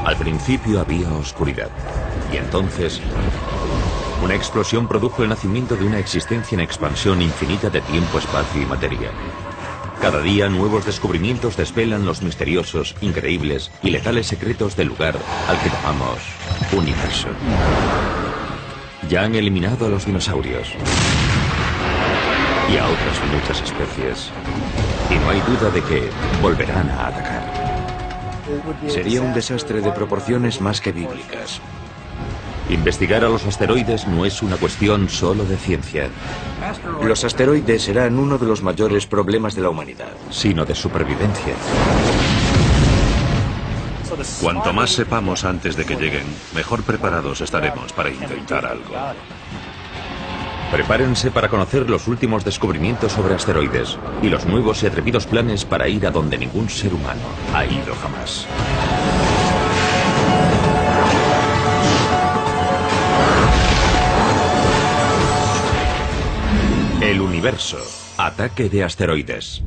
Al principio había oscuridad, y entonces una explosión produjo el nacimiento de una existencia en expansión infinita de tiempo, espacio y materia. Cada día nuevos descubrimientos desvelan los misteriosos, increíbles y letales secretos del lugar al que llamamos universo. Ya han eliminado a los dinosaurios y a otras muchas especies, y no hay duda de que volverán a atacar. Sería un desastre de proporciones más que bíblicas. Investigar a los asteroides no es una cuestión solo de ciencia. Los asteroides serán uno de los mayores problemas de la humanidad, sino de supervivencia. Cuanto más sepamos antes de que lleguen, mejor preparados estaremos para intentar algo. Prepárense para conocer los últimos descubrimientos sobre asteroides y los nuevos y atrevidos planes para ir a donde ningún ser humano ha ido jamás. El universo. Ataque de asteroides.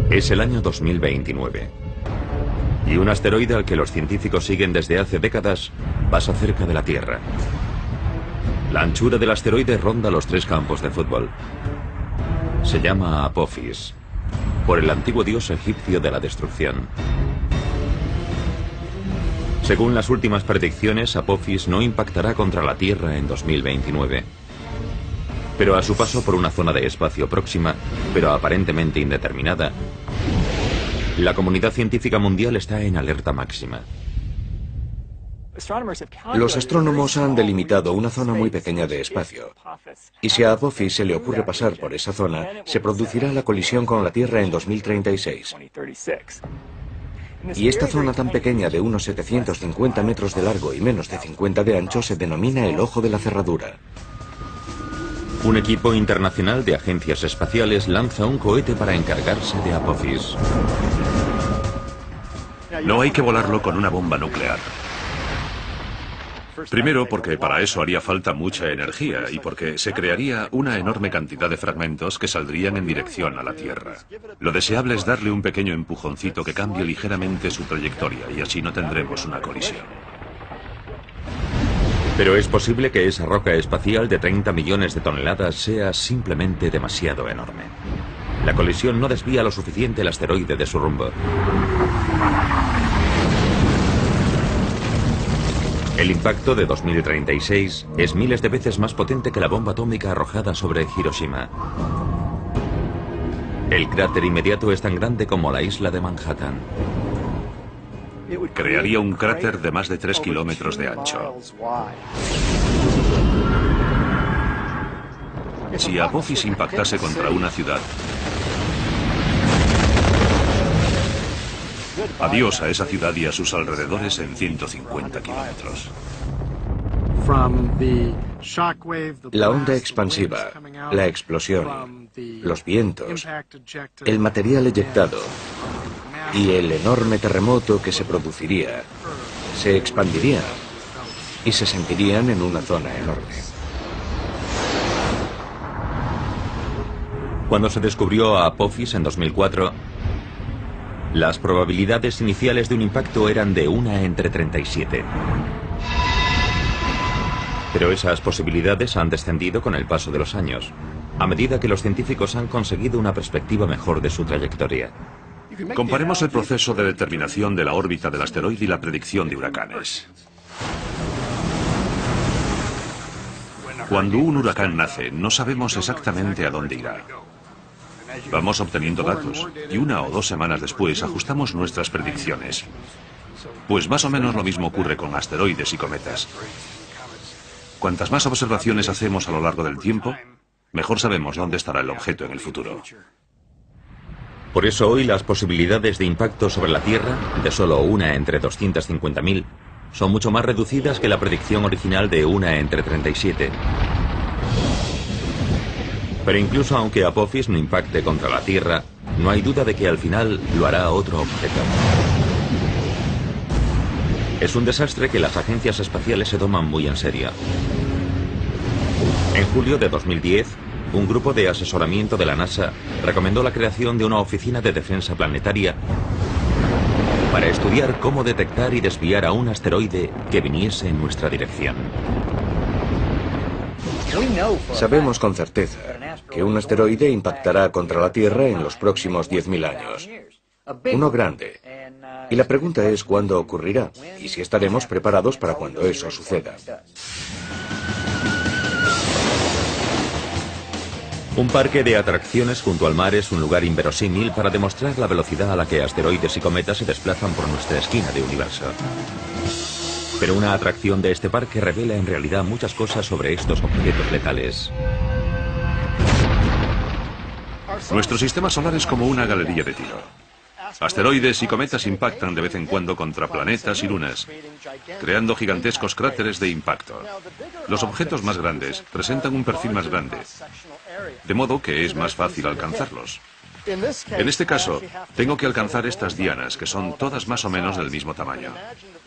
Es el año 2029. Y un asteroide al que los científicos siguen desde hace décadas pasa cerca de la Tierra. La anchura del asteroide ronda los 3 campos de fútbol. Se llama Apophis, por el antiguo dios egipcio de la destrucción. Según las últimas predicciones, Apophis no impactará contra la Tierra en 2029. Pero a su paso por una zona de espacio próxima, pero aparentemente indeterminada, la comunidad científica mundial está en alerta máxima. Los astrónomos han delimitado una zona muy pequeña de espacio. Y si a Apophis se le ocurre pasar por esa zona, se producirá la colisión con la Tierra en 2036. Y esta zona tan pequeña de unos 750 metros de largo y menos de 50 de ancho se denomina el ojo de la cerradura. Un equipo internacional de agencias espaciales lanza un cohete para encargarse de Apophis. No hay que volarlo con una bomba nuclear. Primero, porque para eso haría falta mucha energía y porque se crearía una enorme cantidad de fragmentos que saldrían en dirección a la Tierra. Lo deseable es darle un pequeño empujoncito que cambie ligeramente su trayectoria y así no tendremos una colisión. Pero es posible que esa roca espacial de 30 millones de toneladas sea simplemente demasiado enorme. La colisión no desvía lo suficiente el asteroide de su rumbo. El impacto de 2036 es miles de veces más potente que la bomba atómica arrojada sobre Hiroshima. El cráter inmediato es tan grande como la isla de Manhattan. Crearía un cráter de más de 3 kilómetros de ancho. Si Apophis impactase contra una ciudad, adiós a esa ciudad y a sus alrededores en 150 kilómetros. La onda expansiva, la explosión, los vientos, el material eyectado y el enorme terremoto que se produciría, se expandirían y se sentirían en una zona enorme. Cuando se descubrió a Apophis en 2004, las probabilidades iniciales de un impacto eran de 1 entre 37. Pero esas posibilidades han descendido con el paso de los años, a medida que los científicos han conseguido una perspectiva mejor de su trayectoria. Comparemos el proceso de determinación de la órbita del asteroide y la predicción de huracanes. Cuando un huracán nace, no sabemos exactamente a dónde irá. Vamos obteniendo datos y 1 o 2 semanas después ajustamos nuestras predicciones. Pues más o menos lo mismo ocurre con asteroides y cometas. Cuantas más observaciones hacemos a lo largo del tiempo, mejor sabemos dónde estará el objeto en el futuro. Por eso hoy las posibilidades de impacto sobre la Tierra, de solo 1 entre 250.000, son mucho más reducidas que la predicción original de 1 entre 37. Pero incluso aunque Apophis no impacte contra la Tierra, no hay duda de que al final lo hará otro objeto. Es un desastre que las agencias espaciales se toman muy en serio. En julio de 2010, un grupo de asesoramiento de la NASA recomendó la creación de una oficina de defensa planetaria para estudiar cómo detectar y desviar a un asteroide que viniese en nuestra dirección. Sabemos con certeza que un asteroide impactará contra la Tierra en los próximos 10.000 años. Uno grande. Y la pregunta es cuándo ocurrirá y si estaremos preparados para cuando eso suceda. Un parque de atracciones junto al mar es un lugar inverosímil para demostrar la velocidad a la que asteroides y cometas se desplazan por nuestra esquina de universo. Pero una atracción de este parque revela en realidad muchas cosas sobre estos objetos letales. Nuestro sistema solar es como una galería de tiro. Asteroides y cometas impactan de vez en cuando contra planetas y lunas, creando gigantescos cráteres de impacto. Los objetos más grandes presentan un perfil más grande, de modo que es más fácil alcanzarlos. En este caso, tengo que alcanzar estas dianas, que son todas más o menos del mismo tamaño.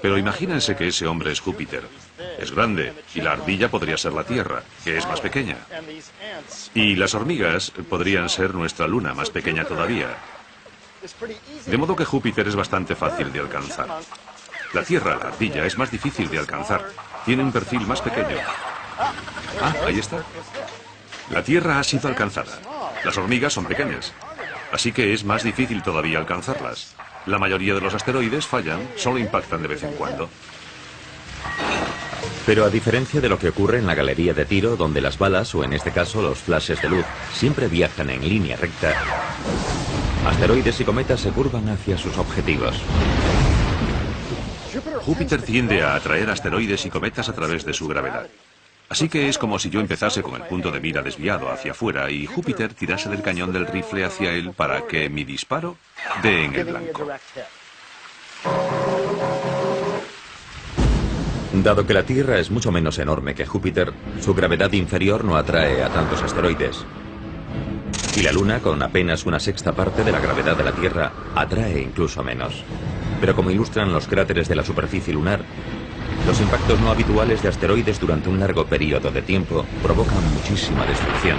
Pero imagínense que ese hombre es Júpiter. Es grande, y la ardilla podría ser la Tierra, que es más pequeña. Y las hormigas podrían ser nuestra luna, más pequeña todavía. De modo que Júpiter es bastante fácil de alcanzar. La Tierra, la ardilla, es más difícil de alcanzar. Tiene un perfil más pequeño. Ah, ahí está. La Tierra ha sido alcanzada. Las hormigas son pequeñas. Así que es más difícil todavía alcanzarlas. La mayoría de los asteroides fallan, solo impactan de vez en cuando. Pero a diferencia de lo que ocurre en la galería de tiro, donde las balas, o en este caso los flashes de luz, siempre viajan en línea recta, asteroides y cometas se curvan hacia sus objetivos. Júpiter tiende a atraer asteroides y cometas a través de su gravedad. Así que es como si yo empezase con el punto de mira desviado hacia afuera y Júpiter tirase del cañón del rifle hacia él para que mi disparo dé en el blanco. Dado que la Tierra es mucho menos enorme que Júpiter, su gravedad inferior no atrae a tantos asteroides. Y la Luna, con apenas una sexta parte de la gravedad de la Tierra, atrae incluso menos. Pero como ilustran los cráteres de la superficie lunar, los impactos no habituales de asteroides durante un largo periodo de tiempo provocan muchísima destrucción.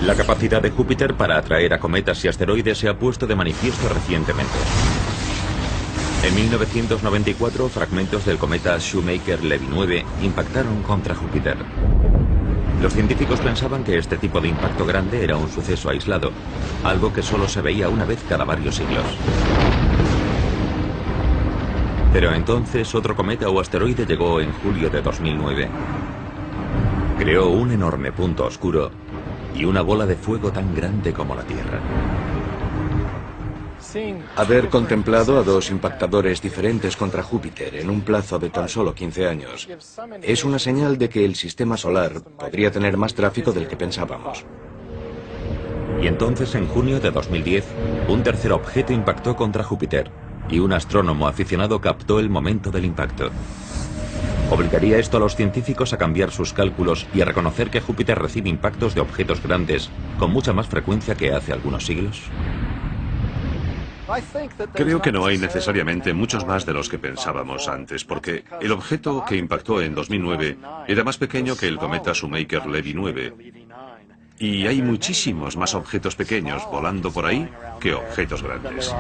La capacidad de Júpiter para atraer a cometas y asteroides se ha puesto de manifiesto recientemente. En 1994, fragmentos del cometa Shoemaker-Levy 9 impactaron contra Júpiter. Los científicos pensaban que este tipo de impacto grande era un suceso aislado, algo que solo se veía una vez cada varios siglos. Pero entonces otro cometa o asteroide llegó en julio de 2009. Creó un enorme punto oscuro y una bola de fuego tan grande como la Tierra. Haber contemplado a dos impactadores diferentes contra Júpiter en un plazo de tan solo 15 años es una señal de que el sistema solar podría tener más tráfico del que pensábamos. Y entonces, en junio de 2010, un tercer objeto impactó contra Júpiter y un astrónomo aficionado captó el momento del impacto. ¿Obligaría esto a los científicos a cambiar sus cálculos y a reconocer que Júpiter recibe impactos de objetos grandes con mucha más frecuencia que hace algunos siglos? Creo que no hay necesariamente muchos más de los que pensábamos antes, porque el objeto que impactó en 2009 era más pequeño que el cometa Shoemaker-Levy 9. Y hay muchísimos más objetos pequeños volando por ahí que objetos grandes.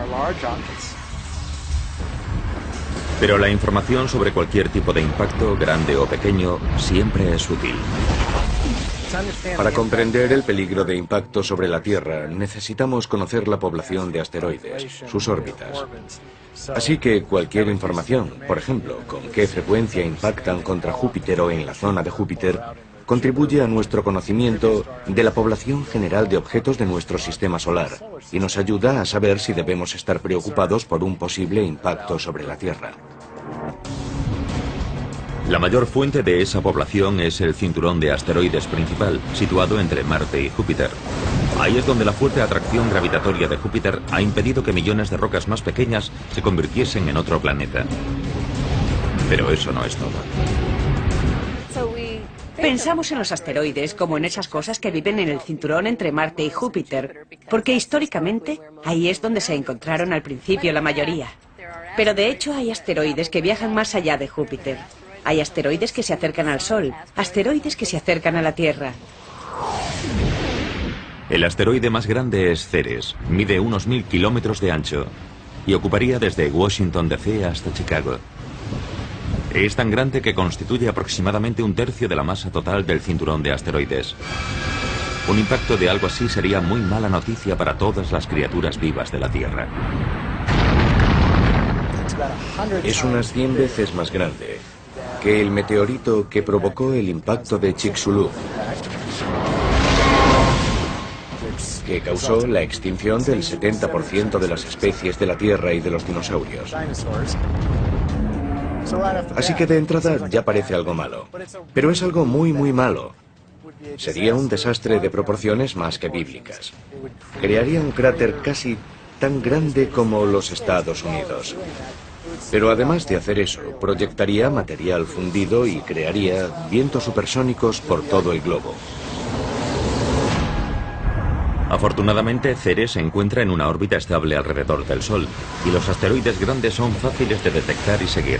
Pero la información sobre cualquier tipo de impacto, grande o pequeño, siempre es útil. Para comprender el peligro de impacto sobre la Tierra, necesitamos conocer la población de asteroides, sus órbitas. Así que cualquier información, por ejemplo, con qué frecuencia impactan contra Júpiter o en la zona de Júpiter, contribuye a nuestro conocimiento de la población general de objetos de nuestro sistema solar y nos ayuda a saber si debemos estar preocupados por un posible impacto sobre la Tierra. La mayor fuente de esa población es el cinturón de asteroides principal, situado entre Marte y Júpiter. Ahí es donde la fuerte atracción gravitatoria de Júpiter ha impedido que millones de rocas más pequeñas se convirtiesen en otro planeta. Pero eso no es todo. Pensamos en los asteroides como en esas cosas que viven en el cinturón entre Marte y Júpiter, porque históricamente ahí es donde se encontraron al principio la mayoría. Pero de hecho hay asteroides que viajan más allá de Júpiter. Hay asteroides que se acercan al Sol, asteroides que se acercan a la Tierra. El asteroide más grande es Ceres, mide unos 1000 kilómetros de ancho y ocuparía desde Washington DC hasta Chicago. Es tan grande que constituye aproximadamente un tercio de la masa total del cinturón de asteroides. Un impacto de algo así sería muy mala noticia para todas las criaturas vivas de la Tierra. Es unas 100 veces más grande que el meteorito que provocó el impacto de Chicxulub, que causó la extinción del 70% de las especies de la Tierra y de los dinosaurios. Así que de entrada ya parece algo malo, pero es algo muy malo. Sería un desastre de proporciones más que bíblicas. Crearía un cráter casi tan grande como los Estados Unidos. Pero además de hacer eso, proyectaría material fundido y crearía vientos supersónicos por todo el globo. Afortunadamente, Ceres se encuentra en una órbita estable alrededor del Sol, y los asteroides grandes son fáciles de detectar y seguir.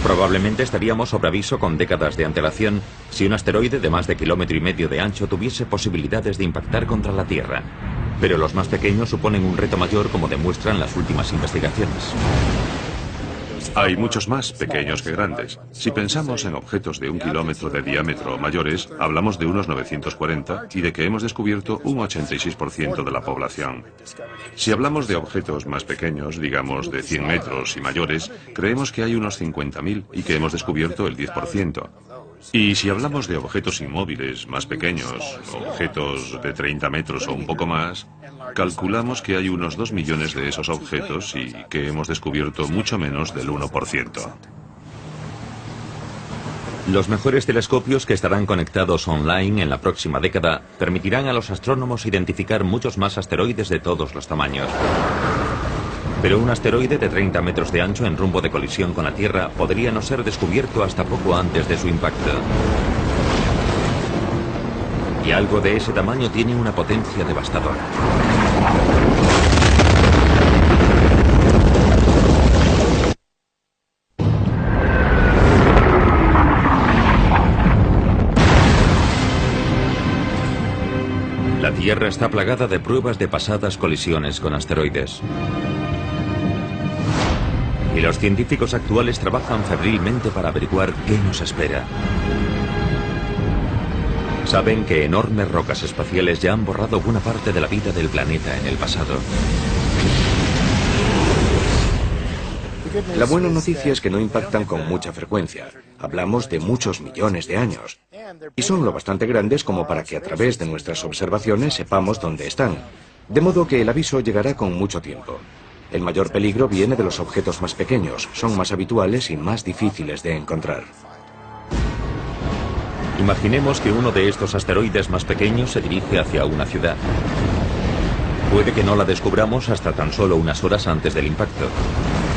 Probablemente estaríamos sobre aviso con décadas de antelación si un asteroide de más de 1,5 kilómetros de ancho tuviese posibilidades de impactar contra la Tierra. Pero los más pequeños suponen un reto mayor, como demuestran las últimas investigaciones. Hay muchos más pequeños que grandes. Si pensamos en objetos de 1 kilómetro de diámetro o mayores, hablamos de unos 940 y de que hemos descubierto un 86% de la población. Si hablamos de objetos más pequeños, digamos de 100 metros y mayores, creemos que hay unos 50.000 y que hemos descubierto el 10%. Y si hablamos de objetos inmóviles más pequeños, objetos de 30 metros o un poco más, calculamos que hay unos 2 millones de esos objetos y que hemos descubierto mucho menos del 1%. Los mejores telescopios que estarán conectados online en la próxima década permitirán a los astrónomos identificar muchos más asteroides de todos los tamaños. Pero un asteroide de 30 metros de ancho en rumbo de colisión con la Tierra podría no ser descubierto hasta poco antes de su impacto. Y algo de ese tamaño tiene una potencia devastadora. La Tierra está plagada de pruebas de pasadas colisiones con asteroides. Y los científicos actuales trabajan febrilmente para averiguar qué nos espera. Saben que enormes rocas espaciales ya han borrado buena parte de la vida del planeta en el pasado. La buena noticia es que no impactan con mucha frecuencia. Hablamos de muchos millones de años. Y son lo bastante grandes como para que a través de nuestras observaciones sepamos dónde están. De modo que el aviso llegará con mucho tiempo. El mayor peligro viene de los objetos más pequeños. Son más habituales y más difíciles de encontrar. Imaginemos que uno de estos asteroides más pequeños se dirige hacia una ciudad. Puede que no la descubramos hasta tan solo unas horas antes del impacto,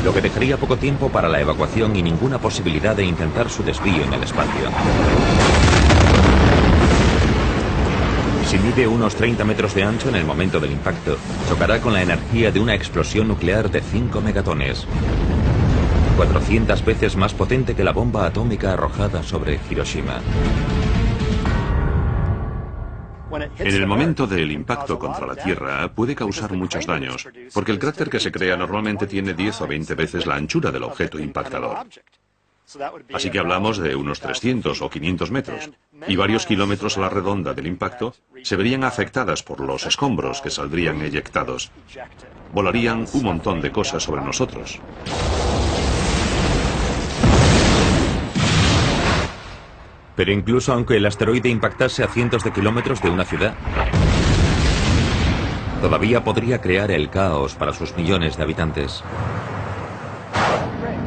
lo que dejaría poco tiempo para la evacuación y ninguna posibilidad de intentar su desvío en el espacio. Si mide unos 30 metros de ancho en el momento del impacto, chocará con la energía de una explosión nuclear de 5 megatones. 400 veces más potente que la bomba atómica arrojada sobre Hiroshima. En el momento del impacto contra la Tierra puede causar muchos daños, porque el cráter que se crea normalmente tiene 10 o 20 veces la anchura del objeto impactador. Así que hablamos de unos 300 o 500 metros, y varios kilómetros a la redonda del impacto se verían afectadas por los escombros que saldrían eyectados. Volarían un montón de cosas sobre nosotros. Pero incluso aunque el asteroide impactase a cientos de kilómetros de una ciudad, todavía podría crear el caos para sus millones de habitantes.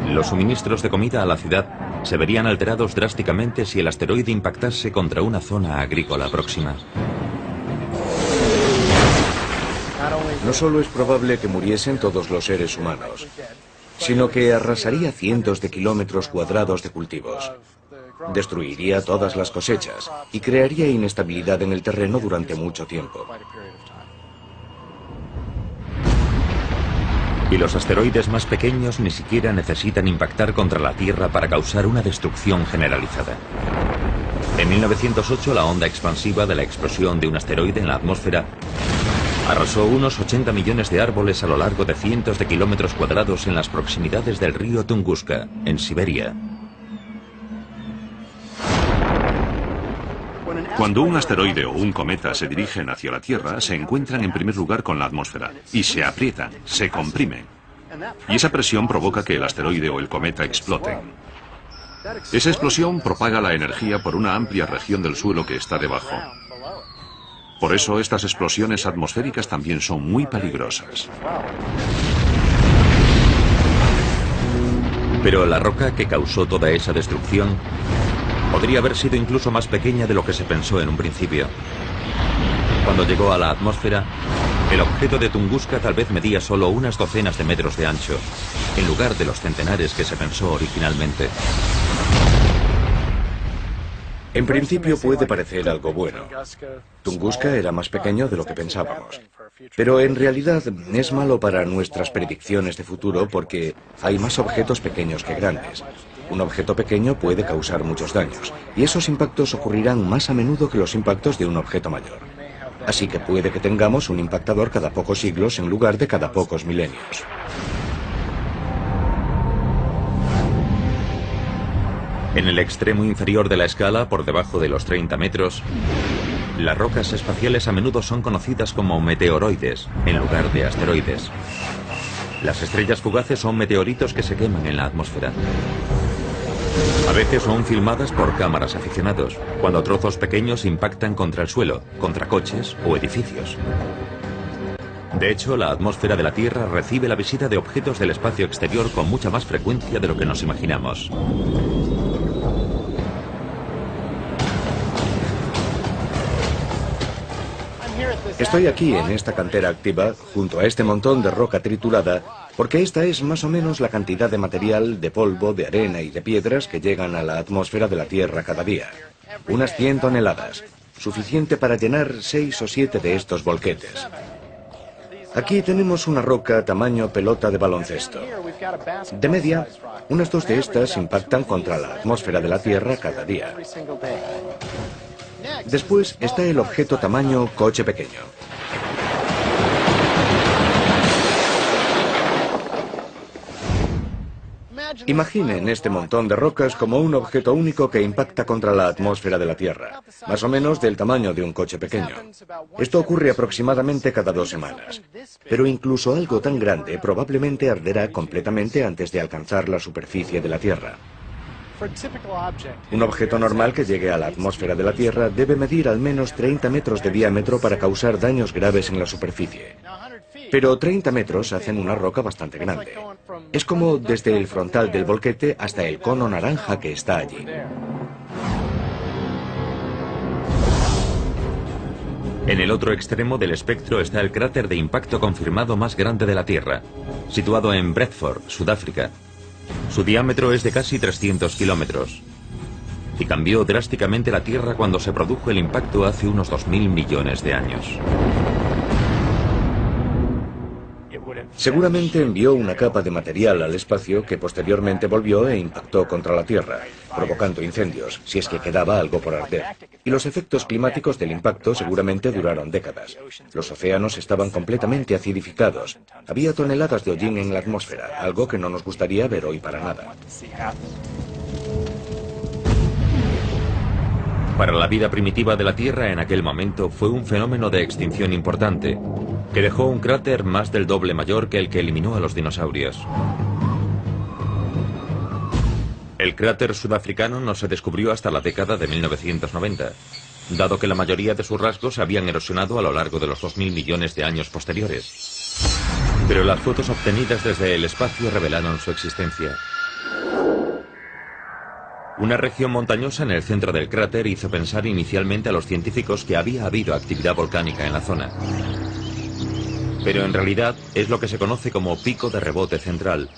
Los suministros de comida a la ciudad se verían alterados drásticamente si el asteroide impactase contra una zona agrícola próxima. No solo es probable que muriesen todos los seres humanos, sino que arrasaría cientos de kilómetros cuadrados de cultivos. Destruiría todas las cosechas y crearía inestabilidad en el terreno durante mucho tiempo. Y los asteroides más pequeños ni siquiera necesitan impactar contra la Tierra para causar una destrucción generalizada. En 1908, la onda expansiva de la explosión de un asteroide en la atmósfera arrasó unos 80 millones de árboles a lo largo de cientos de kilómetros cuadrados en las proximidades del río Tunguska, en Siberia. Cuando un asteroide o un cometa se dirigen hacia la Tierra, se encuentran en primer lugar con la atmósfera y se aprietan, se comprimen. Y esa presión provoca que el asteroide o el cometa exploten. Esa explosión propaga la energía por una amplia región del suelo que está debajo. Por eso estas explosiones atmosféricas también son muy peligrosas. Pero la roca que causó toda esa destrucción podría haber sido incluso más pequeña de lo que se pensó en un principio. Cuando llegó a la atmósfera, el objeto de Tunguska tal vez medía solo unas docenas de metros de ancho, en lugar de los centenares que se pensó originalmente. En principio puede parecer algo bueno. Tunguska era más pequeño de lo que pensábamos. Pero en realidad es malo para nuestras predicciones de futuro porque hay más objetos pequeños que grandes. Un objeto pequeño puede causar muchos daños, y esos impactos ocurrirán más a menudo que los impactos de un objeto mayor. Así que puede que tengamos un impactador cada pocos siglos en lugar de cada pocos milenios. En el extremo inferior de la escala, por debajo de los 30 metros, las rocas espaciales a menudo son conocidas como meteoroides, en lugar de asteroides. Las estrellas fugaces son meteoritos que se queman en la atmósfera. A veces son filmadas por cámaras aficionados, cuando trozos pequeños impactan contra el suelo, contra coches o edificios. De hecho, la atmósfera de la Tierra recibe la visita de objetos del espacio exterior con mucha más frecuencia de lo que nos imaginamos. Estoy aquí en esta cantera activa, junto a este montón de roca triturada, porque esta es más o menos la cantidad de material, de polvo, de arena y de piedras que llegan a la atmósfera de la Tierra cada día. Unas 100 toneladas, suficiente para llenar 6 o 7 de estos volquetes. Aquí tenemos una roca tamaño pelota de baloncesto. De media, unas 2 de estas impactan contra la atmósfera de la Tierra cada día. Después está el objeto tamaño coche pequeño. Imaginen este montón de rocas como un objeto único que impacta contra la atmósfera de la Tierra, más o menos del tamaño de un coche pequeño. Esto ocurre aproximadamente cada 2 semanas. Pero incluso algo tan grande probablemente arderá completamente antes de alcanzar la superficie de la Tierra. Un objeto normal que llegue a la atmósfera de la Tierra debe medir al menos 30 metros de diámetro para causar daños graves en la superficie. Pero 30 metros hacen una roca bastante grande. Es como desde el frontal del volquete hasta el cono naranja que está allí. En el otro extremo del espectro está el cráter de impacto confirmado más grande de la Tierra, situado en Bredford, Sudáfrica. Su diámetro es de casi 300 kilómetros. Y cambió drásticamente la Tierra cuando se produjo el impacto hace unos 2.000 millones de años. Seguramente envió una capa de material al espacio que posteriormente volvió e impactó contra la Tierra, provocando incendios, si es que quedaba algo por arder. Y los efectos climáticos del impacto seguramente duraron décadas. Los océanos estaban completamente acidificados. Había toneladas de hollín en la atmósfera, algo que no nos gustaría ver hoy para nada. Para la vida primitiva de la Tierra en aquel momento fue un fenómeno de extinción importante, que dejó un cráter más del doble mayor que el que eliminó a los dinosaurios. El cráter sudafricano no se descubrió hasta la década de 1990, dado que la mayoría de sus rasgos se habían erosionado a lo largo de los 2.000 millones de años posteriores. Pero las fotos obtenidas desde el espacio revelaron su existencia. Una región montañosa en el centro del cráter hizo pensar inicialmente a los científicos que había habido actividad volcánica en la zona. Pero en realidad es lo que se conoce como pico de rebote central,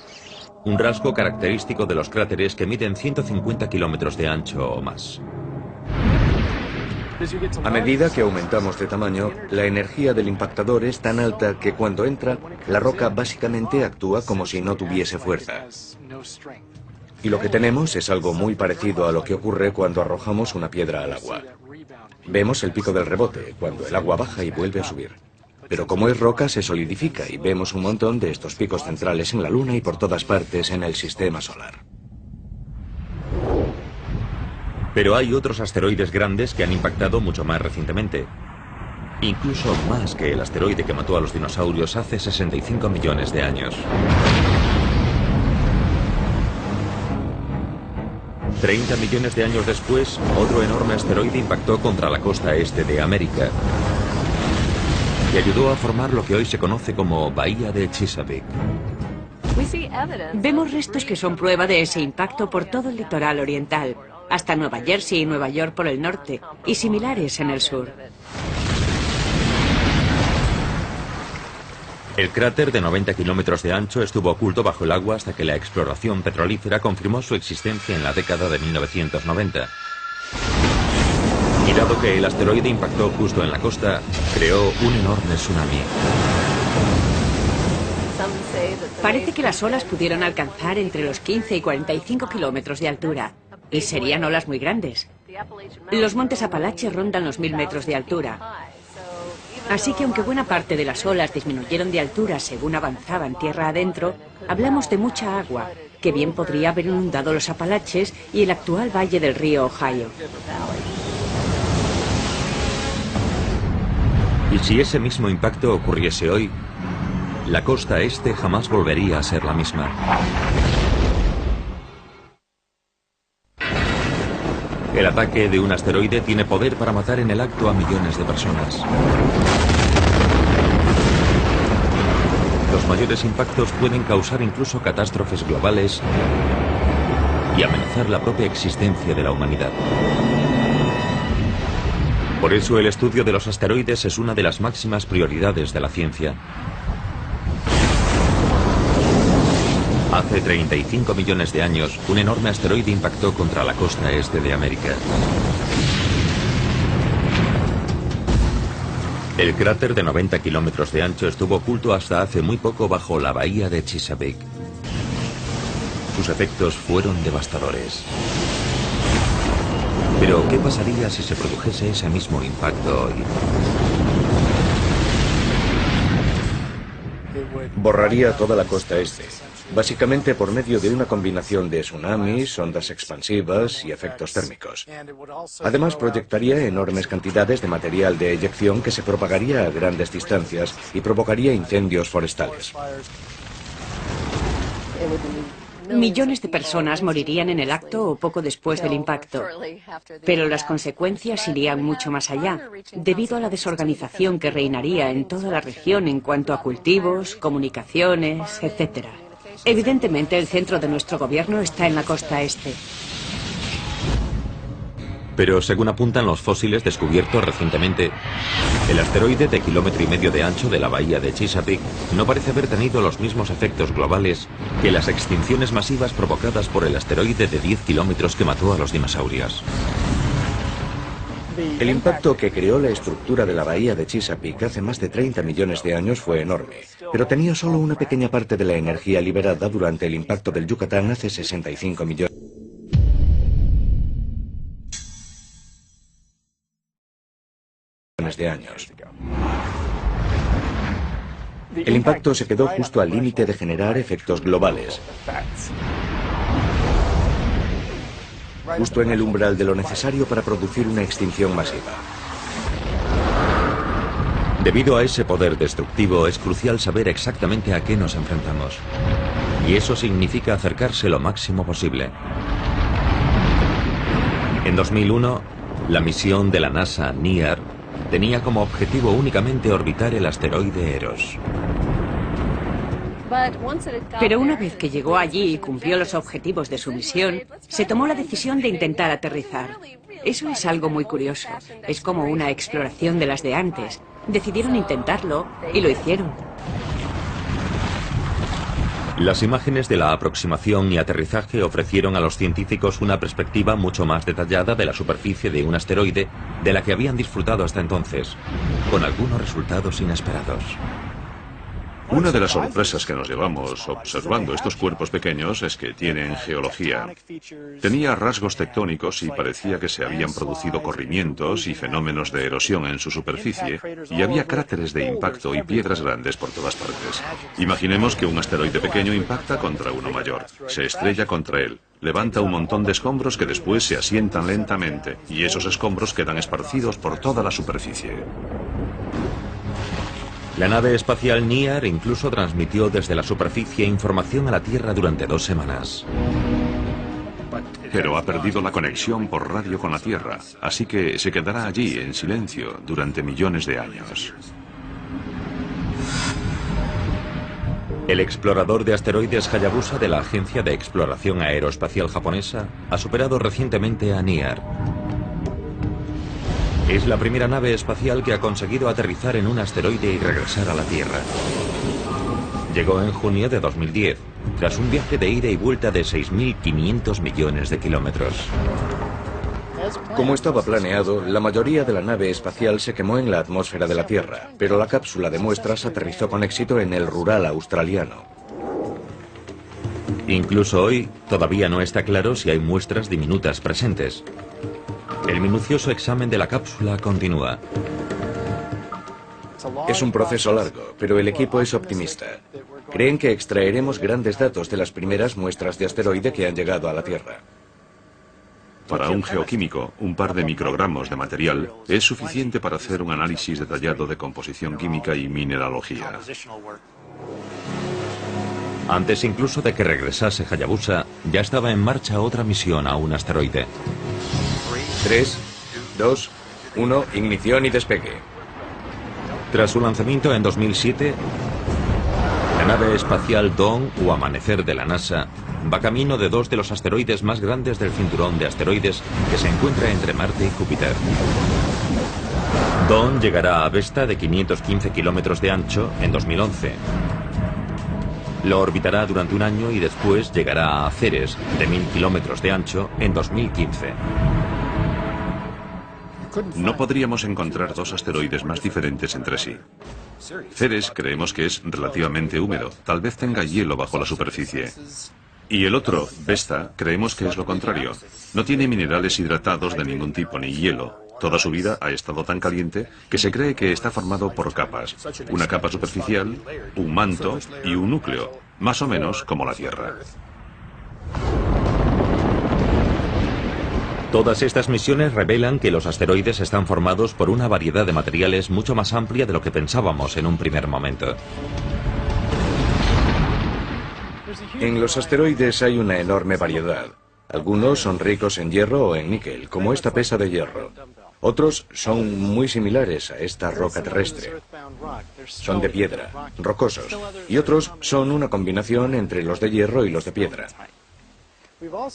un rasgo característico de los cráteres que miden 150 kilómetros de ancho o más. A medida que aumentamos de tamaño, la energía del impactador es tan alta que cuando entra, la roca básicamente actúa como si no tuviese fuerza. Y lo que tenemos es algo muy parecido a lo que ocurre cuando arrojamos una piedra al agua. Vemos el pico del rebote, cuando el agua baja y vuelve a subir. Pero como es roca, se solidifica y vemos un montón de estos picos centrales en la Luna y por todas partes en el sistema solar. Pero hay otros asteroides grandes que han impactado mucho más recientemente. Incluso más que el asteroide que mató a los dinosaurios hace 65 millones de años. 30 millones de años después, otro enorme asteroide impactó contra la costa este de América y ayudó a formar lo que hoy se conoce como Bahía de Chesapeake. Vemos restos que son prueba de ese impacto por todo el litoral oriental, hasta Nueva Jersey y Nueva York por el norte, y similares en el sur. El cráter de 90 kilómetros de ancho estuvo oculto bajo el agua hasta que la exploración petrolífera confirmó su existencia en la década de 1990. Y dado que el asteroide impactó justo en la costa, creó un enorme tsunami. Parece que las olas pudieron alcanzar entre los 15 y 45 kilómetros de altura, y serían olas muy grandes. Los montes Apalaches rondan los 1000 metros de altura. Así que aunque buena parte de las olas disminuyeron de altura según avanzaban tierra adentro, hablamos de mucha agua, que bien podría haber inundado los Apalaches y el actual valle del río Ohio. Y si ese mismo impacto ocurriese hoy, la costa este jamás volvería a ser la misma. El ataque de un asteroide tiene poder para matar en el acto a millones de personas. Los mayores impactos pueden causar incluso catástrofes globales y amenazar la propia existencia de la humanidad. Por eso el estudio de los asteroides es una de las máximas prioridades de la ciencia. Hace 35 millones de años, un enorme asteroide impactó contra la costa este de América. El cráter de 90 kilómetros de ancho estuvo oculto hasta hace muy poco bajo la bahía de Chesapeake. Sus efectos fueron devastadores. Pero, ¿qué pasaría si se produjese ese mismo impacto hoy? Borraría toda la costa este, básicamente por medio de una combinación de tsunamis, ondas expansivas y efectos térmicos. Además, proyectaría enormes cantidades de material de eyección que se propagaría a grandes distancias y provocaría incendios forestales. Millones de personas morirían en el acto o poco después del impacto. Pero las consecuencias irían mucho más allá, debido a la desorganización que reinaría en toda la región en cuanto a cultivos, comunicaciones, etc. Evidentemente, el centro de nuestro gobierno está en la costa este. Pero según apuntan los fósiles descubiertos recientemente, el asteroide de 1,5 kilómetros de ancho de la bahía de Chesapeake no parece haber tenido los mismos efectos globales que las extinciones masivas provocadas por el asteroide de 10 kilómetros que mató a los dinosaurios. El impacto que creó la estructura de la bahía de Chesapeake hace más de 30 millones de años fue enorme, pero tenía solo una pequeña parte de la energía liberada durante el impacto del Yucatán hace 65 millones de años. El impacto se quedó justo al límite de generar efectos globales, justo en el umbral de lo necesario para producir una extinción masiva. Debido a ese poder destructivo, es crucial saber exactamente a qué nos enfrentamos. Y eso significa acercarse lo máximo posible. En 2001, la misión de la NASA NEAR tenía como objetivo únicamente orbitar el asteroide Eros. Pero una vez que llegó allí y cumplió los objetivos de su misión, se tomó la decisión de intentar aterrizar. Eso es algo muy curioso. Es como una exploración de las de antes. Decidieron intentarlo y lo hicieron. Las imágenes de la aproximación y aterrizaje ofrecieron a los científicos una perspectiva mucho más detallada de la superficie de un asteroide de la que habían disfrutado hasta entonces, con algunos resultados inesperados. Una de las sorpresas que nos llevamos observando estos cuerpos pequeños es que tienen geología. Tenía rasgos tectónicos y parecía que se habían producido corrimientos y fenómenos de erosión en su superficie, y había cráteres de impacto y piedras grandes por todas partes. Imaginemos que un asteroide pequeño impacta contra uno mayor, se estrella contra él, levanta un montón de escombros que después se asientan lentamente, y esos escombros quedan esparcidos por toda la superficie. La nave espacial NEAR incluso transmitió desde la superficie información a la Tierra durante 2 semanas. Pero ha perdido la conexión por radio con la Tierra, así que se quedará allí en silencio durante millones de años. El explorador de asteroides Hayabusa de la Agencia de Exploración Aeroespacial Japonesa ha superado recientemente a NEAR. Es la primera nave espacial que ha conseguido aterrizar en un asteroide y regresar a la Tierra. Llegó en junio de 2010, tras un viaje de ida y vuelta de 6.500 millones de kilómetros. Como estaba planeado, la mayoría de la nave espacial se quemó en la atmósfera de la Tierra, pero la cápsula de muestras aterrizó con éxito en el rural australiano. Incluso hoy, todavía no está claro si hay muestras diminutas presentes. El minucioso examen de la cápsula continúa. Es un proceso largo, pero el equipo es optimista. Creen que extraeremos grandes datos de las primeras muestras de asteroide que han llegado a la Tierra. Para un geoquímico, un par de microgramos de material es suficiente para hacer un análisis detallado de composición química y mineralogía. Antes incluso de que regresase Hayabusa, ya estaba en marcha otra misión a un asteroide. 3, 2, 1, ignición y despegue. Tras su lanzamiento en 2007, la nave espacial Dawn o Amanecer de la NASA va camino de 2 de los asteroides más grandes del cinturón de asteroides que se encuentra entre Marte y Júpiter. Dawn llegará a Vesta, de 515 kilómetros de ancho, en 2011. Lo orbitará durante un año y después llegará a Ceres, de 1000 kilómetros de ancho, en 2015. No podríamos encontrar 2 asteroides más diferentes entre sí. Ceres creemos que es relativamente húmedo, tal vez tenga hielo bajo la superficie. Y el otro, Vesta, creemos que es lo contrario. No tiene minerales hidratados de ningún tipo ni hielo. Toda su vida ha estado tan caliente que se cree que está formado por capas. Una capa superficial, un manto y un núcleo, más o menos como la Tierra. Todas estas misiones revelan que los asteroides están formados por una variedad de materiales mucho más amplia de lo que pensábamos en un primer momento. En los asteroides hay una enorme variedad. Algunos son ricos en hierro o en níquel, como esta pesa de hierro. Otros son muy similares a esta roca terrestre. Son de piedra, rocosos. Y otros son una combinación entre los de hierro y los de piedra.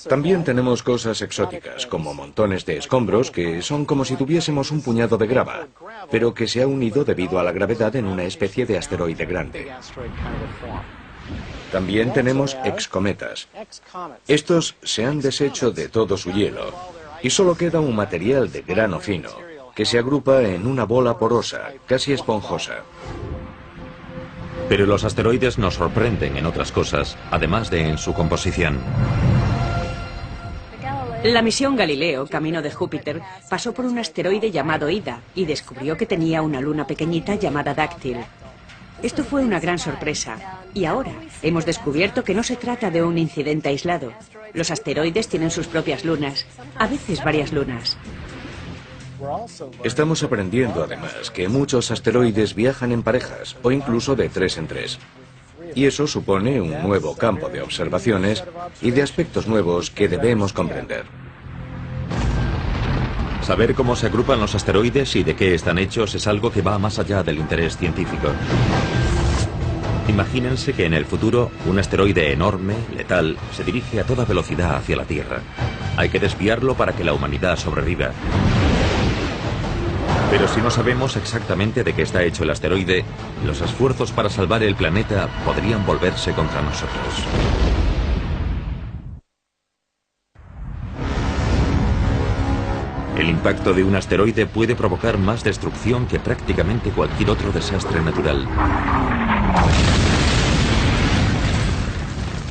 También tenemos cosas exóticas, como montones de escombros que son como si tuviésemos un puñado de grava, pero que se ha unido debido a la gravedad en una especie de asteroide grande. También tenemos excometas. Estos se han deshecho de todo su hielo y solo queda un material de grano fino que se agrupa en una bola porosa, casi esponjosa. Pero los asteroides nos sorprenden en otras cosas, además de en su composición. La misión Galileo, camino de Júpiter, pasó por un asteroide llamado Ida y descubrió que tenía una luna pequeñita llamada Dáctil. Esto fue una gran sorpresa. Y ahora hemos descubierto que no se trata de un incidente aislado. Los asteroides tienen sus propias lunas, a veces varias lunas. Estamos aprendiendo además que muchos asteroides viajan en parejas o incluso de 3 en 3. Y eso supone un nuevo campo de observaciones y de aspectos nuevos que debemos comprender. Saber cómo se agrupan los asteroides y de qué están hechos es algo que va más allá del interés científico. Imagínense que en el futuro un asteroide enorme, letal, se dirige a toda velocidad hacia la Tierra. Hay que desviarlo para que la humanidad sobreviva. Pero si no sabemos exactamente de qué está hecho el asteroide, los esfuerzos para salvar el planeta podrían volverse contra nosotros. El impacto de un asteroide puede provocar más destrucción que prácticamente cualquier otro desastre natural.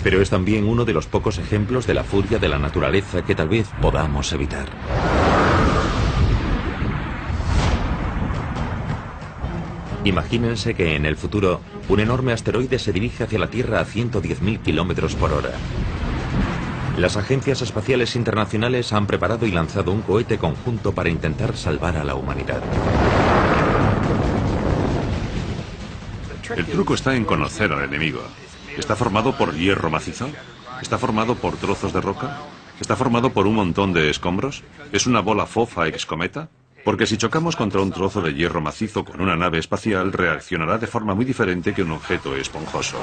Pero es también uno de los pocos ejemplos de la furia de la naturaleza que tal vez podamos evitar. Imagínense que en el futuro, un enorme asteroide se dirige hacia la Tierra a 110.000 kilómetros por hora. Las agencias espaciales internacionales han preparado y lanzado un cohete conjunto para intentar salvar a la humanidad. El truco está en conocer al enemigo. ¿Está formado por hierro macizo? ¿Está formado por trozos de roca? ¿Está formado por un montón de escombros? ¿Es una bola fofa excometa? Porque si chocamos contra un trozo de hierro macizo con una nave espacial, reaccionará de forma muy diferente que un objeto esponjoso.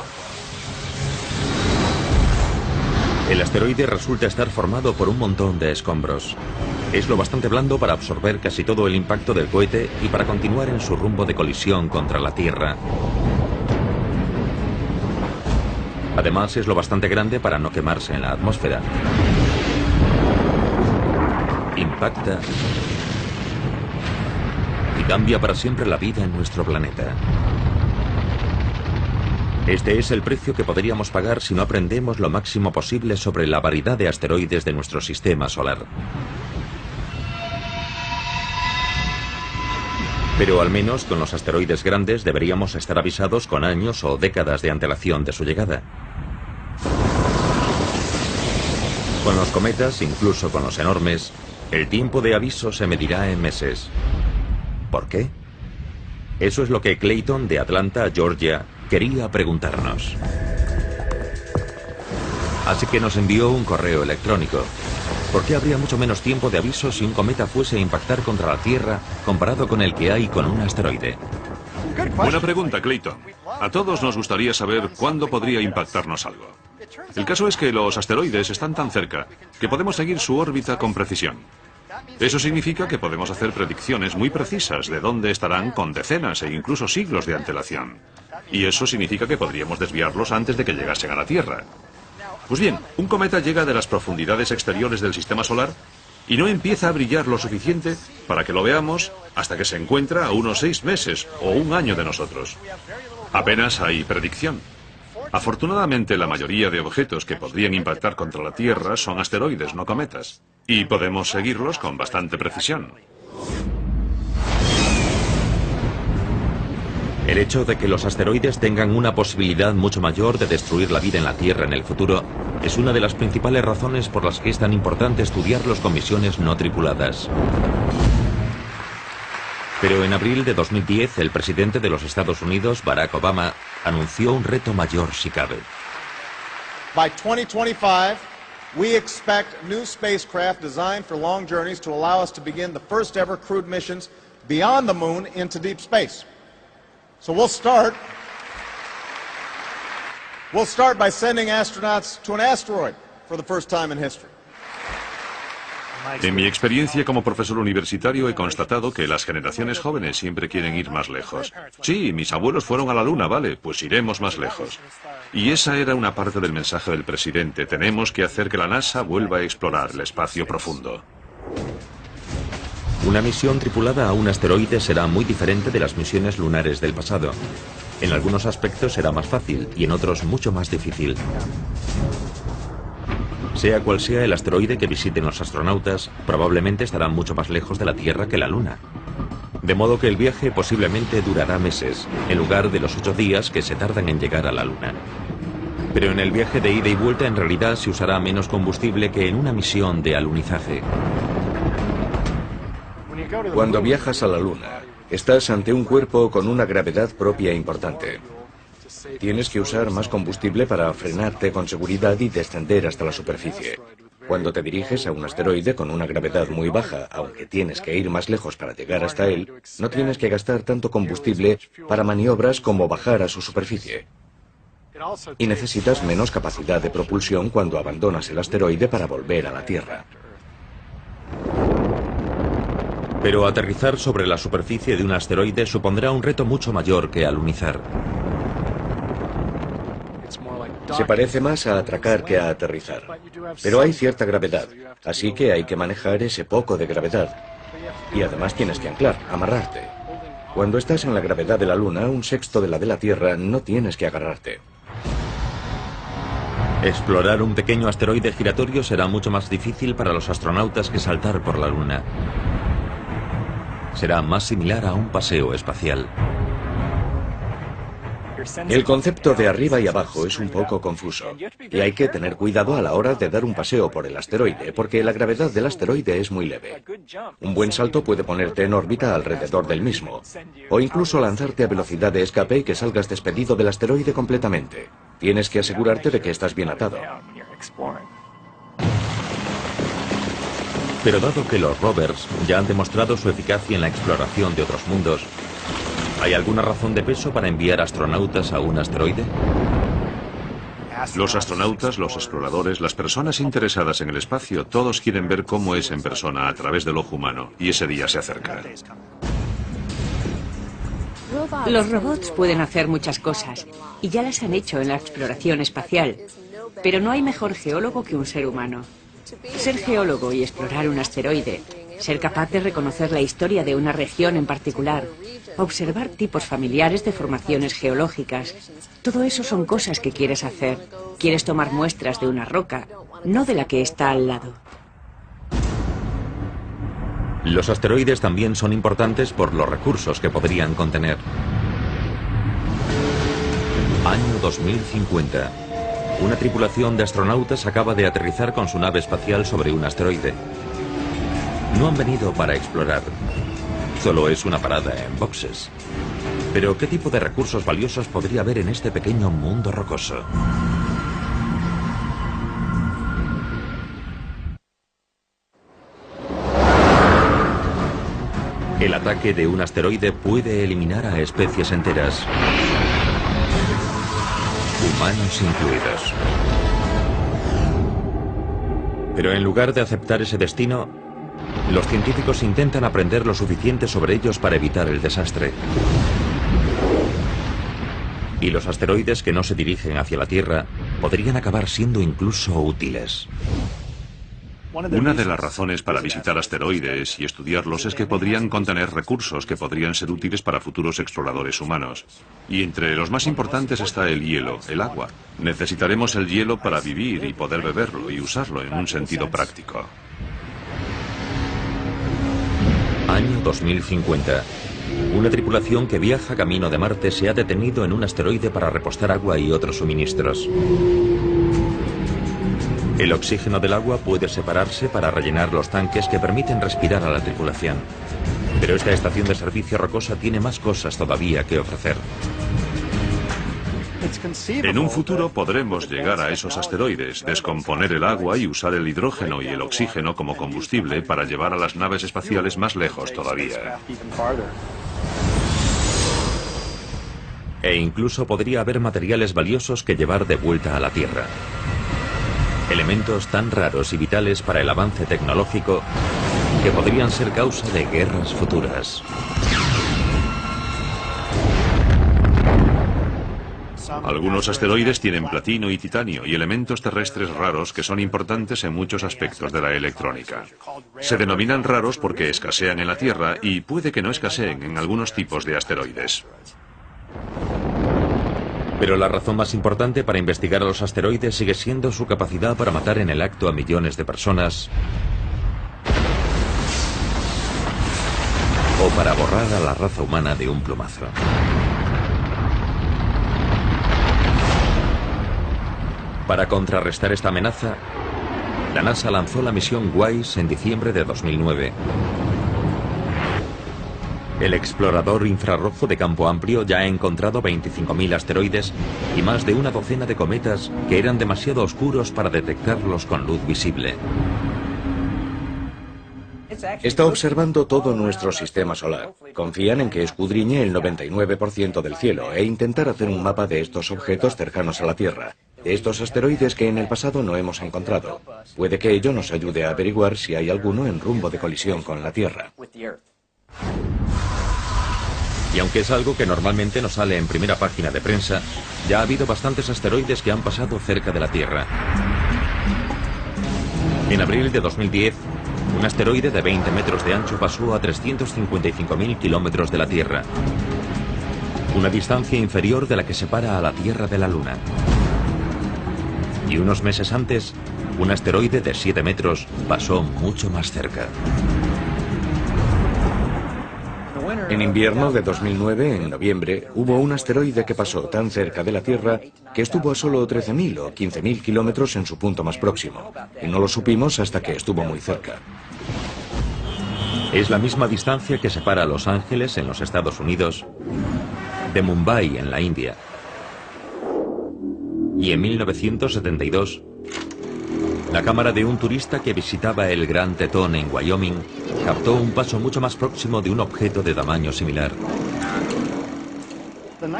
El asteroide resulta estar formado por un montón de escombros. Es lo bastante blando para absorber casi todo el impacto del cohete y para continuar en su rumbo de colisión contra la Tierra. Además, es lo bastante grande para no quemarse en la atmósfera. Impacta y cambia para siempre la vida en nuestro planeta. Este es el precio que podríamos pagar si no aprendemos lo máximo posible sobre la variedad de asteroides de nuestro sistema solar. Pero al menos con los asteroides grandes deberíamos estar avisados con años o décadas de antelación de su llegada. Con los cometas, incluso con los enormes, el tiempo de aviso se medirá en meses. ¿Por qué? Eso es lo que Clayton de Atlanta, Georgia, quería preguntarnos. Así que nos envió un correo electrónico. ¿Por qué habría mucho menos tiempo de aviso si un cometa fuese a impactar contra la Tierra comparado con el que hay con un asteroide? Buena pregunta, Clayton. A todos nos gustaría saber cuándo podría impactarnos algo. El caso es que los asteroides están tan cerca que podemos seguir su órbita con precisión. Eso significa que podemos hacer predicciones muy precisas de dónde estarán con decenas e incluso siglos de antelación. Y eso significa que podríamos desviarlos antes de que llegasen a la Tierra. Pues bien, un cometa llega de las profundidades exteriores del sistema solar y no empieza a brillar lo suficiente para que lo veamos hasta que se encuentra a unos 6 meses o un año de nosotros. Apenas hay predicción. Afortunadamente, la mayoría de objetos que podrían impactar contra la Tierra son asteroides, no cometas. Y podemos seguirlos con bastante precisión. El hecho de que los asteroides tengan una posibilidad mucho mayor de destruir la vida en la Tierra en el futuro es una de las principales razones por las que es tan importante estudiarlos con misiones no tripuladas. Pero en abril de 2010, el presidente de los Estados Unidos, Barack Obama, anunció un reto mayor si cabe. By 2025, we expect new spacecraft designed for long journeys to allow us to begin the first ever crewed missions beyond the moon into deep space. So we'll start by sending astronauts to an asteroid for the first time in history. En mi experiencia como profesor universitario he constatado que las generaciones jóvenes siempre quieren ir más lejos. Sí, mis abuelos fueron a la Luna, vale, pues iremos más lejos. Y esa era una parte del mensaje del presidente. Tenemos que hacer que la NASA vuelva a explorar el espacio profundo. Una misión tripulada a un asteroide será muy diferente de las misiones lunares del pasado. En algunos aspectos será más fácil y en otros mucho más difícil. Sea cual sea el asteroide que visiten los astronautas, probablemente estarán mucho más lejos de la Tierra que la Luna. De modo que el viaje posiblemente durará meses, en lugar de los 8 días que se tardan en llegar a la Luna. Pero en el viaje de ida y vuelta en realidad se usará menos combustible que en una misión de alunizaje. Cuando viajas a la Luna, estás ante un cuerpo con una gravedad propia importante. Tienes que usar más combustible para frenarte con seguridad y descender hasta la superficie. Cuando te diriges a un asteroide con una gravedad muy baja, aunque tienes que ir más lejos para llegar hasta él, no tienes que gastar tanto combustible para maniobras como bajar a su superficie. Y necesitas menos capacidad de propulsión cuando abandonas el asteroide para volver a la Tierra. Pero aterrizar sobre la superficie de un asteroide supondrá un reto mucho mayor que alunizar. Se parece más a atracar que a aterrizar. Pero hay cierta gravedad, así que hay que manejar ese poco de gravedad. Y además tienes que anclar, amarrarte. Cuando estás en la gravedad de la Luna, un sexto de la de la Tierra, no tienes que agarrarte. Explorar un pequeño asteroide giratorio será mucho más difícil para los astronautas que saltar por la Luna. Será más similar a un paseo espacial. El concepto de arriba y abajo es un poco confuso, y hay que tener cuidado a la hora de dar un paseo por el asteroide, porque la gravedad del asteroide es muy leve. Un buen salto puede ponerte en órbita alrededor del mismo, o incluso lanzarte a velocidad de escape y que salgas despedido del asteroide completamente. Tienes que asegurarte de que estás bien atado. Pero dado que los rovers ya han demostrado su eficacia en la exploración de otros mundos, ¿hay alguna razón de peso para enviar astronautas a un asteroide? Los astronautas, los exploradores, las personas interesadas en el espacio, todos quieren ver cómo es en persona a través del ojo humano, y ese día se acerca. Los robots pueden hacer muchas cosas, y ya las han hecho en la exploración espacial, pero no hay mejor geólogo que un ser humano. Ser geólogo y explorar un asteroide, ser capaz de reconocer la historia de una región en particular, observar tipos familiares de formaciones geológicas, todo eso son cosas que quieres hacer. Quieres tomar muestras de una roca, no de la que está al lado. Los asteroides también son importantes por los recursos que podrían contener. Año 2050. Una tripulación de astronautas acaba de aterrizar con su nave espacial sobre un asteroide. No han venido para explorar. Solo es una parada en boxes. Pero ¿qué tipo de recursos valiosos podría haber en este pequeño mundo rocoso? El ataque de un asteroide puede eliminar a especies enteras, humanos incluidos. Pero en lugar de aceptar ese destino, los científicos intentan aprender lo suficiente sobre ellos para evitar el desastre. Y los asteroides que no se dirigen hacia la Tierra podrían acabar siendo incluso útiles. Una de las razones para visitar asteroides y estudiarlos es que podrían contener recursos que podrían ser útiles para futuros exploradores humanos. Y entre los más importantes está el hielo, el agua. Necesitaremos el hielo para vivir y poder beberlo y usarlo en un sentido práctico. Año 2050. Una tripulación que viaja camino de Marte se ha detenido en un asteroide para repostar agua y otros suministros. El oxígeno del agua puede separarse para rellenar los tanques que permiten respirar a la tripulación. Pero esta estación de servicio rocosa tiene más cosas todavía que ofrecer. En un futuro podremos llegar a esos asteroides, descomponer el agua y usar el hidrógeno y el oxígeno como combustible para llevar a las naves espaciales más lejos todavía. E incluso podría haber materiales valiosos que llevar de vuelta a la Tierra. Elementos tan raros y vitales para el avance tecnológico que podrían ser causa de guerras futuras. Algunos asteroides tienen platino y titanio y elementos terrestres raros que son importantes en muchos aspectos de la electrónica. Se denominan raros porque escasean en la Tierra y puede que no escaseen en algunos tipos de asteroides. Pero la razón más importante para investigar a los asteroides sigue siendo su capacidad para matar en el acto a millones de personas o para borrar a la raza humana de un plumazo. Para contrarrestar esta amenaza, la NASA lanzó la misión WISE en diciembre de 2009. El explorador infrarrojo de campo amplio ya ha encontrado 25.000 asteroides y más de una docena de cometas que eran demasiado oscuros para detectarlos con luz visible. Está observando todo nuestro sistema solar. Confían en que escudriñe el 99% del cielo e intentar hacer un mapa de estos objetos cercanos a la Tierra, de estos asteroides que en el pasado no hemos encontrado. Puede que ello nos ayude a averiguar si hay alguno en rumbo de colisión con la Tierra. Y aunque es algo que normalmente no sale en primera página de prensa, ya ha habido bastantes asteroides que han pasado cerca de la Tierra. En abril de 2010, un asteroide de 20 metros de ancho pasó a 355.000 kilómetros de la Tierra, una distancia inferior de la que separa a la Tierra de la Luna. Y unos meses antes, un asteroide de 7 metros pasó mucho más cerca. En invierno de 2009, en noviembre, hubo un asteroide que pasó tan cerca de la Tierra que estuvo a solo 13.000 o 15.000 kilómetros en su punto más próximo. Y no lo supimos hasta que estuvo muy cerca. Es la misma distancia que separa a Los Ángeles, en los Estados Unidos, de Mumbai, en la India. Y en 1972, la cámara de un turista que visitaba el Gran Tetón en Wyoming captó un paso mucho más próximo de un objeto de tamaño similar.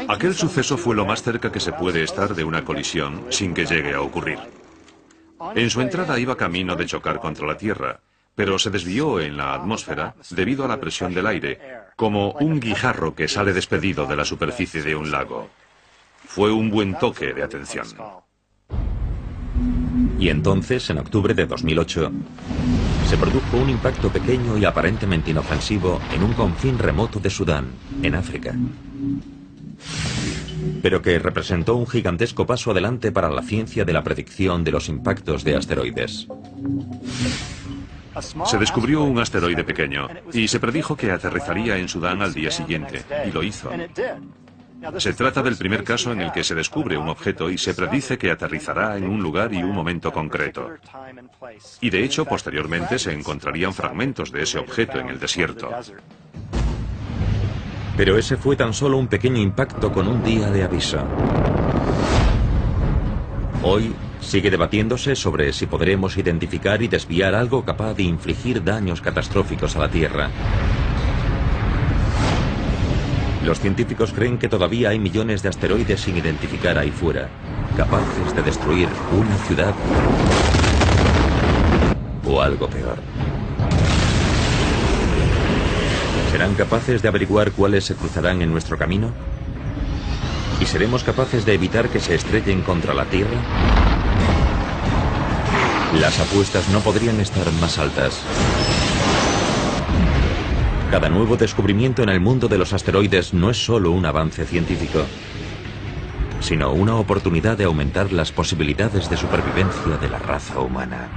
Aquel suceso fue lo más cerca que se puede estar de una colisión sin que llegue a ocurrir. En su entrada iba camino de chocar contra la Tierra, pero se desvió en la atmósfera debido a la presión del aire, como un guijarro que sale despedido de la superficie de un lago. Fue un buen toque de atención. Y entonces, en octubre de 2008, se produjo un impacto pequeño y aparentemente inofensivo en un confín remoto de Sudán, en África, pero que representó un gigantesco paso adelante para la ciencia de la predicción de los impactos de asteroides. Se descubrió un asteroide pequeño y se predijo que aterrizaría en Sudán al día siguiente, y lo hizo. Se trata del primer caso en el que se descubre un objeto y se predice que aterrizará en un lugar y un momento concreto. Y de hecho, posteriormente se encontrarían fragmentos de ese objeto en el desierto. Pero ese fue tan solo un pequeño impacto con un día de aviso. Hoy sigue debatiéndose sobre si podremos identificar y desviar algo capaz de infligir daños catastróficos a la Tierra. Los científicos creen que todavía hay millones de asteroides sin identificar ahí fuera, capaces de destruir una ciudad o algo peor. ¿Serán capaces de averiguar cuáles se cruzarán en nuestro camino? ¿Y seremos capaces de evitar que se estrellen contra la Tierra? Las apuestas no podrían estar más altas. Cada nuevo descubrimiento en el mundo de los asteroides no es solo un avance científico, sino una oportunidad de aumentar las posibilidades de supervivencia de la raza humana.